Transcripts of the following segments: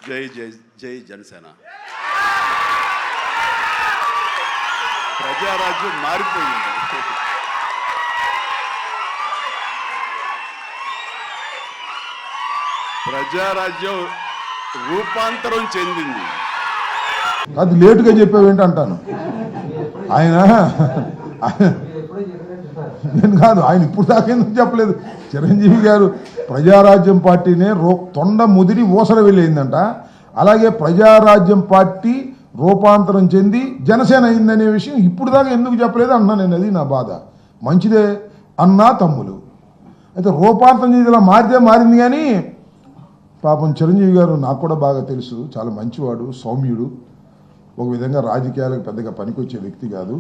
జై జై జై జనసేన. ప్రజారాజ్యం మారిపోయింది. ప్రజారాజ్యం రూపాంతరం చెందింది. అది లేటుగా చెప్పావేంటి అంటాను. ఆయన నేను కాదు, ఆయన ఇప్పుడు దాకా ఎందుకు చెప్పలేదు. చిరంజీవి గారు ప్రజారాజ్యం పార్టీనే తొండ ముదిరి ఊసర వెళ్ళిందంట. అలాగే ప్రజారాజ్యం పార్టీ రూపాంతరం చెంది జనసేన అయిందనే విషయం ఇప్పుడు దాకా ఎందుకు చెప్పలేదు అన్నా నేను. అది నా బాధ. మంచిదే అన్నా తమ్ములు. అయితే రూపాంతరం చెంది ఇలా మారింది కానీ పాపం చిరంజీవి గారు నాకు కూడా బాగా తెలుసు. చాలా మంచివాడు, సౌమ్యుడు, ఒక విధంగా రాజకీయాలకు పెద్దగా పనికొచ్చే వ్యక్తి కాదు.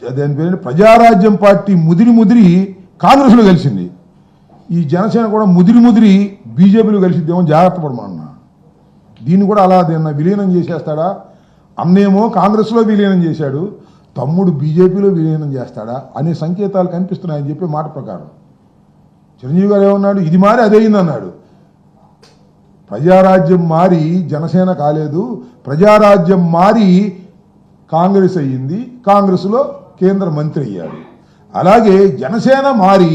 అదేని పేరు ప్రజారాజ్యం పార్టీ ముదిరి కాంగ్రెస్లో కలిసింది. ఈ జనసేన కూడా ముదిరి బీజేపీలో కలిసిద్దేమో జాగ్రత్త పడమన్నా. దీన్ని కూడా అలా విలీనం చేసేస్తాడా? అన్నేమో కాంగ్రెస్లో విలీనం చేశాడు, తమ్ముడు బీజేపీలో విలీనం చేస్తాడా అనే సంకేతాలు కనిపిస్తున్నాయని చెప్పే మాట ప్రకారం చిరంజీవి గారు ఏమన్నాడు, ఇది మారి అదేయింది అన్నాడు. ప్రజారాజ్యం మారి జనసేన కాలేదు, ప్రజారాజ్యం మారి కాంగ్రెస్ అయ్యింది, కాంగ్రెస్లో కేంద్ర మంత్రి అయ్యాడు. అలాగే జనసేన మారి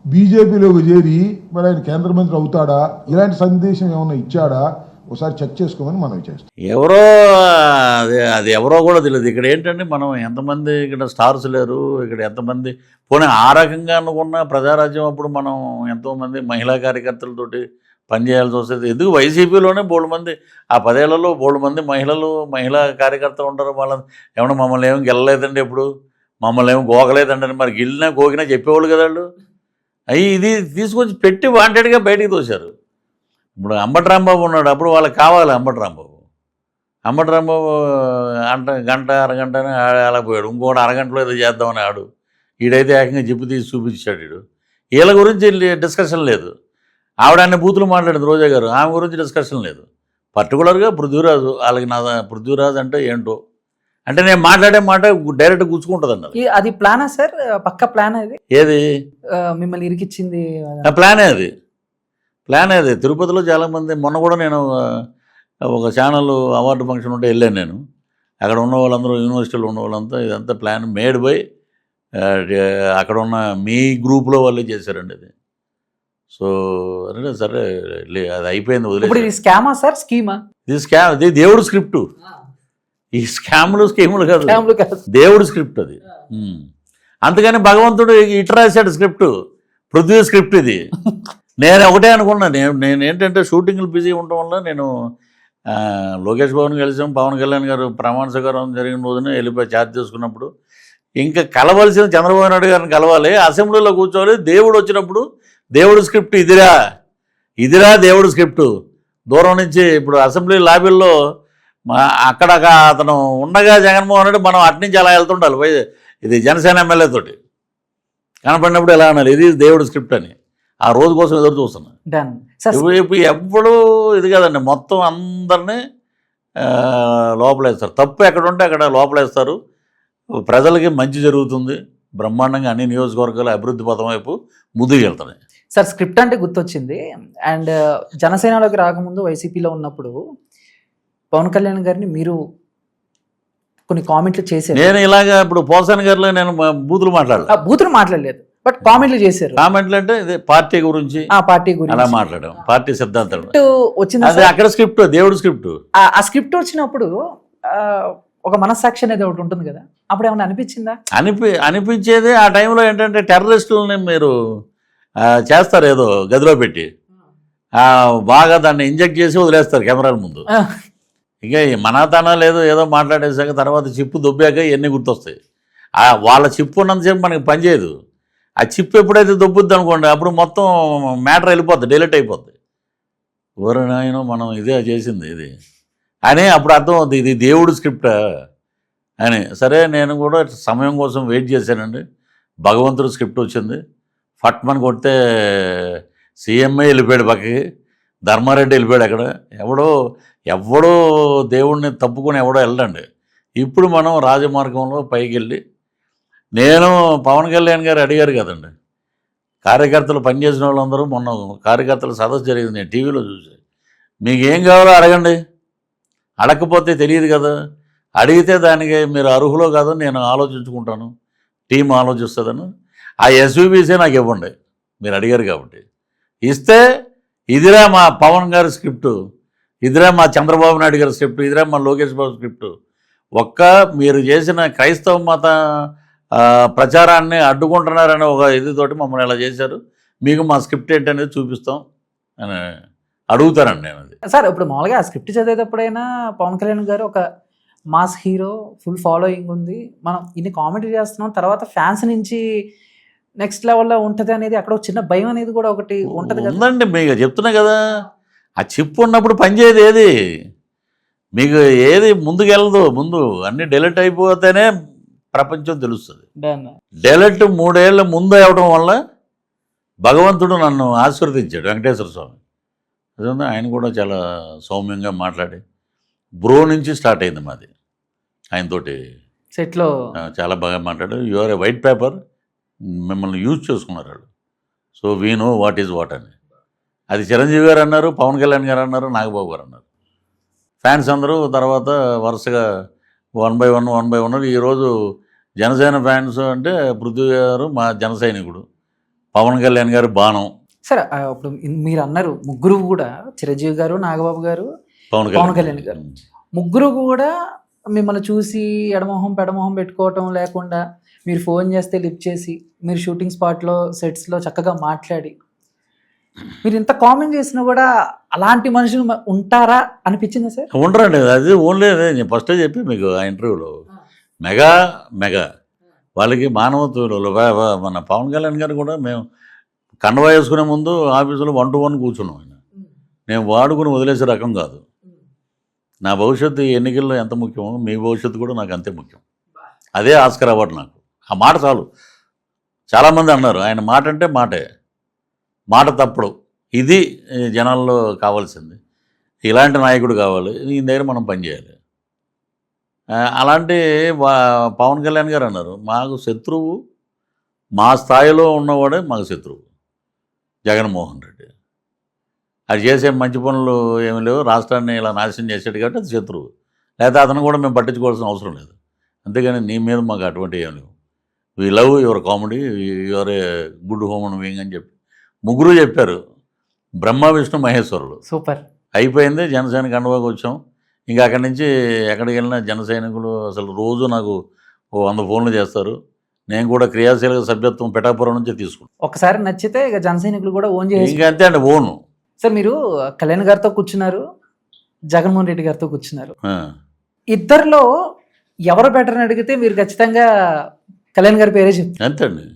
బీజేపీలోకి చేరి మరి ఆయన కేంద్ర మంత్రి అవుతాడా? ఇలాంటి సందేశం ఏమన్నా ఇచ్చాడా? ఒకసారి చెక్ చేసుకోమని మనం చేస్తాం. ఎవరో అది ఎవరో కూడా తెలియదు. ఇక్కడ ఏంటంటే మనం ఎంతమంది ఇక్కడ స్టార్స్ లేరు, ఇక్కడ ఎంతమంది పోనీ ఆ రకంగా అనుకున్న ప్రజారాజ్యం అప్పుడు మనం ఎంతోమంది మహిళా కార్యకర్తలతోటి పనిచేయాల్సి వస్తుంది. ఎందుకు వైసీపీలోనే బోల్డ్ మంది ఆ 10 ఏళ్లలో బోల్డ్ మంది మహిళా కార్యకర్తలు ఉంటారు. వాళ్ళని ఏమన్నా మమ్మల్ని ఏమి గెలలేదండి, ఎప్పుడు మమ్మల్ని ఏమి గోకలేదండి అని మరి గెలినా గోకినా చెప్పేవాళ్ళు కదా వాళ్ళు. ఇది తీసుకొచ్చి పెట్టి వాంటెడ్గా బయటికి తోశారు. ఇప్పుడు అంబటి రాంబాబు ఉన్నాడు, అప్పుడు వాళ్ళకి కావాలి అంబటి రాంబాబు గంట అరగంట అని అలా పోయాడు. ఇంకోటి అరగంటలో ఏదో చేద్దామని ఆడు. ఈడైతే ఏకంగా చెప్పు తీసి చూపించాడు. వీడు వీళ్ళ గురించి డిస్కషన్ లేదు. ఆవిడ అన్ని బూతులు మాట్లాడింది రోజా గారు, ఆమె గురించి డిస్కషన్ లేదు. పర్టికులర్గా పృథ్వీరాజు, వాళ్ళకి నా పృథ్వీరాజు అంటే ఏంటో అంటే నేను మాట్లాడే మాట డైరెక్ట్ గుచ్చుకుంటుంది అన్నారు. అది ప్లానా సార్? పక్క ప్లాన్ అది? ఏది మిమ్మల్ని ఇరికిచ్చింది ప్లానే అది. తిరుపతిలో చాలామంది, మొన్న కూడా నేను ఒక ఛానల్ అవార్డు ఫంక్షన్ ఉంటే వెళ్ళాను నేను. అక్కడ ఉన్న వాళ్ళందరూ, యూనివర్సిటీలో ఉన్న వాళ్ళంతా ఇదంతా ప్లాన్ మేడ్ బై అక్కడ ఉన్న మీ గ్రూప్లో వాళ్ళే చేశారండి అది. సో అంటే సరే అది అయిపోయింది, వదిలేదు. స్కామా సార్? స్కీమా? ఇది స్కామ్, ఇది దేవుడు స్క్రిప్టు. ఈ స్కీములు కాదు, దేవుడు స్క్రిప్ట్ అది. అందుకని భగవంతుడు ఇటు రాశాడు స్క్రిప్టు, పృథ్వీ స్క్రిప్ట్ ఇది. నేను ఒకటే అనుకున్నా, నేను ఏంటంటే షూటింగ్లు బిజీ ఉండటం వల్ల నేను లోకేష్ బాబుని కలిసాం, పవన్ కళ్యాణ్ గారు ప్రమాణ స్వీకారం జరిగిన రోజున వెళ్ళిపోయి ఛార్జ్ చేసుకున్నప్పుడు ఇంకా కలవలసిన చంద్రబాబు నాయుడు గారిని కలవాలి, అసెంబ్లీలో కూర్చోవాలి. దేవుడు వచ్చినప్పుడు దేవుడు స్క్రిప్ట్ ఇదిరా దేవుడు స్క్రిప్టు. దూరం నుంచి ఇప్పుడు అసెంబ్లీ లాబీల్లో అక్కడ అతను ఉండగా జగన్మోహన్ రెడ్డి మనం అట్నుంచి అలా వెళ్తుండాలి. ఇది జనసేన ఎమ్మెల్యే తోటి కనపడినప్పుడు ఎలా అన్నారు, ఇది దేవుడు స్క్రిప్ట్ అని. ఆ రోజు కోసం ఎదురు చూస్తున్నా. ఇప్పుడు ఎప్పుడు ఇది కదండి, మొత్తం అందరినీ లోపలేస్తారు. తప్పు ఎక్కడ ఉంటే అక్కడ లోపలేస్తారు. ప్రజలకి మంచి జరుగుతుంది, బ్రహ్మాండంగా అన్ని నియోజకవర్గాలు అభివృద్ధి పథం వైపు ముందుకు వెళ్తున్నాయి. సార్ స్క్రిప్ట్ అంటే గుర్తొచ్చింది. అండ్ జనసేనలోకి రాకముందు వైసీపీలో ఉన్నప్పుడు పవన్ కళ్యాణ్ గారిని మీరు కొన్ని కామెంట్లు చేశారు. నేను ఇలాగా ఇప్పుడు పోసాని గారిలో నేను బూతులు మాట్లాడలేదు, బట్ కామెంట్లు చేశారు. కామెంట్లు అంటే ఇదే పార్టీ గురించి అలా మాట్లాడడం, పార్టీ సిద్ధాంతం వచ్చింది. అదే అక్కడ స్క్రిప్ట్, దేవుడు స్క్రిప్ట్. ఆ స్క్రిప్ట్ వచ్చినప్పుడు ఒక మనస్సాక్షి అనేది ఒకటి ఉంటుంది కదా, అప్పుడు ఏమైనా అనిపించిందా? అనిపించేది ఆ టైంలో ఏంటంటే టెర్రరిస్టులని మీరు చేస్తారు ఏదో గదిలో పెట్టి, బాగా దాన్ని ఇంజెక్ట్ చేసి వదిలేస్తారు కెమెరాల ముందు. ఇక మనాతనా లేదు, ఏదో మాట్లాడేసాక తర్వాత చిప్పు దొబ్బాక ఇవన్నీ గుర్తొస్తాయి. వాళ్ళ చిప్పు ఉన్నంతసేపు మనకి పనిచేయదు. ఆ చిప్పు ఎప్పుడైతే దొబ్బుద్ది అనుకోండి, అప్పుడు మొత్తం మ్యాటర్ వెళ్ళిపోద్ది, డిలీట్ అయిపోద్ది. ఎవరైనా మనం ఇదే చేసింది ఇది అని అప్పుడు అర్థం అవుతుంది, ఇది దేవుడు స్క్రిప్ట్ అని. సరే నేను కూడా సమయం కోసం వెయిట్ చేశానండి. భగవంతుడు స్క్రిప్ట్ వచ్చింది. ఫట్మని కొడితే సీఎంఏ వెళ్ళిపోయాడు పక్కకి, ధర్మారెడ్డి వెళ్ళిపోయాడు. అక్కడ ఎవడో దేవుడిని తప్పుకొని ఎవడో వెళ్ళండి. ఇప్పుడు మనం రాజమార్గంలో పైకి వెళ్ళి, నేను పవన్ కళ్యాణ్ గారు అడిగారు కదండి, కార్యకర్తలు పనిచేసిన వాళ్ళందరూ మొన్న కార్యకర్తల సదస్సు జరిగింది, నేను టీవీలో చూసి. మీకు ఏం కావాలో అడగండి, అడగకపోతే తెలియదు కదా, అడిగితే దానికి మీరు అర్హులో కాదో నేను ఆలోచించుకుంటాను, టీం ఆలోచిస్తుందని. ఆ ఎస్యూబీసీ నాకు ఇవ్వండి, మీరు అడిగారు కాబట్టి. ఇస్తే ఇదిరా మా పవన్ గారి స్క్రిప్టు, ఇదిరా మా చంద్రబాబు నాయుడు గారి స్క్రిప్ట్, ఇదిరా మా లోకేష్ బాబు స్క్రిప్టు. మీరు చేసిన క్రైస్తవ మత ప్రచారాన్ని అడ్డుకుంటున్నారనే ఒక ఇదితోటి మమ్మల్ని ఇలా చేశారు, మీకు మా స్క్రిప్ట్ ఏంటనేది చూపిస్తాం అని అడుగుతానండి నేను. అది సార్ ఇప్పుడు మామూలుగా ఆ స్క్రిప్ట్ చదివేటప్పుడైనా పవన్ కళ్యాణ్ గారు ఒక మాస్ హీరో, ఫుల్ ఫాలోయింగ్ ఉంది, మనం ఇన్ని కామెడీ చేస్తున్నాం, తర్వాత ఫ్యాన్స్ నుంచి నెక్స్ట్ లెవెల్లో ఉంటుంది అనేది అక్కడ ఒక చిన్న భయం అనేది కూడా ఒకటి ఉంటుంది కదా. ఉందండి, మీకు చెప్తున్నా కదా, ఆ చిప్పు ఉన్నప్పుడు పనిచేయదు ఏది, మీకు ఏది ముందుకు వెళ్ళదు. ముందు అన్నీ డెలిట్ అయిపోతేనే ప్రపంచం తెలుస్తుంది. డెలిట్ 3 ఏళ్ళ ముందు అవడం వల్ల భగవంతుడు నన్ను ఆశీర్వదించాడు, వెంకటేశ్వర స్వామి. అదే ఆయన కూడా చాలా సౌమ్యంగా మాట్లాడి, బ్రో నుంచి స్టార్ట్ అయింది మాది. ఆయనతోటి సెట్లో చాలా బాగా మాట్లాడు. యువర్ ఏ వైట్ పేపర్, మిమ్మల్ని యూజ్ చేసుకున్నారు వాళ్ళు. So we know what is what అని. అది చిరంజీవి గారు అన్నారు, పవన్ కళ్యాణ్ గారు అన్నారు, నాగబాబు గారు అన్నారు. ఫ్యాన్స్ అందరూ తర్వాత వరుసగా 1 by 1 ఈరోజు జనసేన ఫ్యాన్స్ అంటే పృథ్వీ గారు మా జన సైనికుడు, పవన్ కళ్యాణ్ గారు బాణం. సరే ఇప్పుడు మీరు అన్నారు ముగ్గురు కూడా, చిరంజీవి గారు, నాగబాబు గారు, పవన్ కళ్యాణ్ గారు, ముగ్గురు కూడా మిమ్మల్ని చూసి ఎడమొహం పెడమొహం పెట్టుకోవటం లేకుండా, మీరు ఫోన్ చేస్తే లిఫ్ట్ చేసి, మీరు షూటింగ్ స్పాట్లో సెట్స్లో చక్కగా మాట్లాడి, మీరు ఇంత కామెంట్ చేసినా కూడా అలాంటి మనుషులు ఉంటారా అనిపించిందా సార్? ఉండరండి, అది ఓన్లీ నేను ఫస్టే చెప్పి మీకు ఆ ఇంటర్వ్యూలో, మెగా వాళ్ళకి మానవత్వంలో మన పవన్ కళ్యాణ్ గారు కూడా, మేము కండవా వేసుకునే ముందు ఆఫీసులో 1 to 1 కూర్చున్నాం. ఆయన నేను వాడుకుని వదిలేసే రకం కాదు. నా భవిష్యత్తు ఈ ఎన్నికల్లో ఎంత ముఖ్యమో మీ భవిష్యత్తు కూడా నాకు అంతే ముఖ్యం. అదే ఆస్కర్ అవార్డు నాకు. ఆ మాట చాలు. చాలామంది అన్నారు ఆయన మాట అంటే మాటే, మాట తప్పుడు. ఇది జనాల్లో కావాల్సింది. ఇలాంటి నాయకుడు కావాలి, ఈ దగ్గర మనం పనిచేయాలి. అలాంటి పవన్ కళ్యాణ్ గారు అన్నారు, మాకు శత్రువు, మా స్థాయిలో ఉన్నవాడే మాకు శత్రువు జగన్మోహన్ రెడ్డి. అది చేసే మంచి పనులు ఏమి లేవు, రాష్ట్రాన్ని ఇలా నాశనం చేసాడు కాబట్టి అది శత్రువు. లేకపోతే అతను కూడా మేము పట్టించుకోవాల్సిన అవసరం లేదు. అంతేగాని నీ మీద మాకు అటువంటి ఏం లేవు. We love your comedy, your a good human being అని చెప్పి ముగ్గురు చెప్పారు. బ్రహ్మ విష్ణు మహేశ్వరులు. సూపర్. అయిపోయింది, జనసేన కండువాకి వచ్చాం. ఇంకా అక్కడి నుంచి ఎక్కడికి వెళ్ళినా జన సైనికులు అసలు రోజు నాకు 100 ఫోన్లు చేస్తారు. నేను కూడా క్రియాశీలక సభ్యత్వం పిఠాపురం నుంచే తీసుకుంటాను. ఒకసారి నచ్చితే ఇక జన సైనికులు కూడా ఓన్ చేసి, ఇంకా అంతే అండి, ఓను. సార్ మీరు కళ్యాణ్ గారితో కూర్చున్నారు, జగన్మోహన్ రెడ్డి గారితో కూర్చున్నారు. ఇద్దరిలో ఎవరు బెటర్ అని అడిగితే మీరు ఖచ్చితంగా కళ్యాణ్ గారి పేరే చెప్తారు. అంతే అండి.